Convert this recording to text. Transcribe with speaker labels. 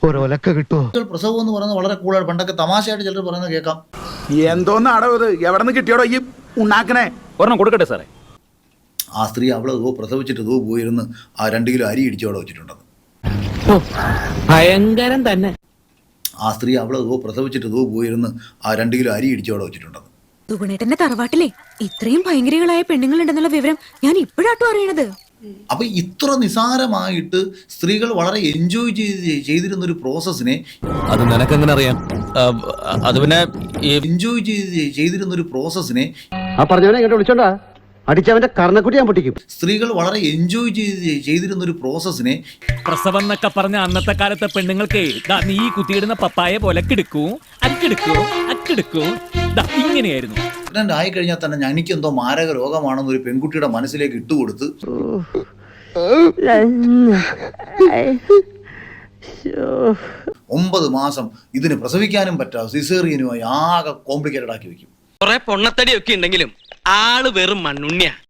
Speaker 1: ഒരൊലക്ക കിട്ടുമോ?
Speaker 2: പ്രസവം എന്ന് പറയുന്നത് വളരെ കൂടുതലാണ്. പണ്ടൊക്കെ തമാശയായിട്ട് ചിലർ പറയുന്നത് കേൾക്കാം.
Speaker 3: എന്തോന്നാടോ ഇത്? എവിടെ നിന്ന് കിട്ടിയോടോ ഈ ഉണ്ടാക്കണേ?
Speaker 4: ഒരെണ്ണം കൊടുക്കട്ടെ സാറേ.
Speaker 2: ആ സ്ത്രീ അവളെ പ്രസവിച്ചിട്ട് പോയിരുന്ന് ആ 2 കിലോ അരി ഇടിച്ചോടെ വെച്ചിട്ടുണ്ടെന്ന്.
Speaker 5: ഭയങ്കരം തന്നെ.
Speaker 2: ആ സ്ത്രീ അവളെ പ്രസവിച്ചിട്ട് പോയിരുന്ന് ആ 2 കിലോ അരി ഇടിച്ചോടെ വെച്ചിട്ടുണ്ടെന്ന്.
Speaker 6: സുഗുണേട്ടന്റെ തറവാട്ടിലെ ഇത്രയും ഭയങ്കരികളായ പെണ്ണുങ്ങളുണ്ടെന്നുള്ള വിവരം ഞാൻ ഇപ്പോഴാട്ടോ അറിയണത്.
Speaker 2: അപ്പൊ ഇത്ര നിസാരമായിട്ട് സ്ത്രീകൾ വളരെ എൻജോയ് ചെയ്തിരുന്ന ഒരു പ്രോസസ്സിനെ
Speaker 4: അത് നിനക്കെങ്ങനെ അറിയാം? അത് പിന്നെ
Speaker 2: എൻജോയ് ചെയ്തിരുന്ന ഒരു പ്രോസസ്സിനെ
Speaker 1: ആ പറഞ്ഞവനെ ഇങ്ങോട്ട് വിളിച്ചോണ്ടാ അടിച്ചവന്റെ കർണക്കുട്ടി ഞാൻ പൊട്ടിക്കും.
Speaker 2: സ്ത്രീകൾ വളരെ എൻജോയ് ചെയ്തിരുന്ന ഒരു പ്രോസസ്സിനെ
Speaker 7: പ്രസവം എന്നൊക്കെ പറഞ്ഞ അന്നത്തെ കാലത്തെ പെണ്ണുങ്ങൾക്ക് നീ കുത്തിയിടുന്ന പപ്പായ പോലെ കിടക്കൂ അക്കെടുക്കൂ ഇങ്ങനെയായിരുന്നു.
Speaker 2: പ്രഗ്നന്റ് ആയി കഴിഞ്ഞാൽ തന്നെ എനിക്കെന്തോ മാരക രോഗമാണെന്ന് ഒരു പെൺകുട്ടിയുടെ മനസ്സിലേക്ക് ഇട്ടുകൊടുത്ത് 9 മാസം ഇതിന് പ്രസവിക്കാനും പറ്റാതെ സിസേറിയനുമായി ആകെ കോംപ്ലിക്കേറ്റഡ് ആക്കി വെക്കും.
Speaker 5: കുറെ പൊണ്ണത്തടിയൊക്കെ ഉണ്ടെങ്കിലും ആള് വെറും മണ്ണുണ്ണിയാ.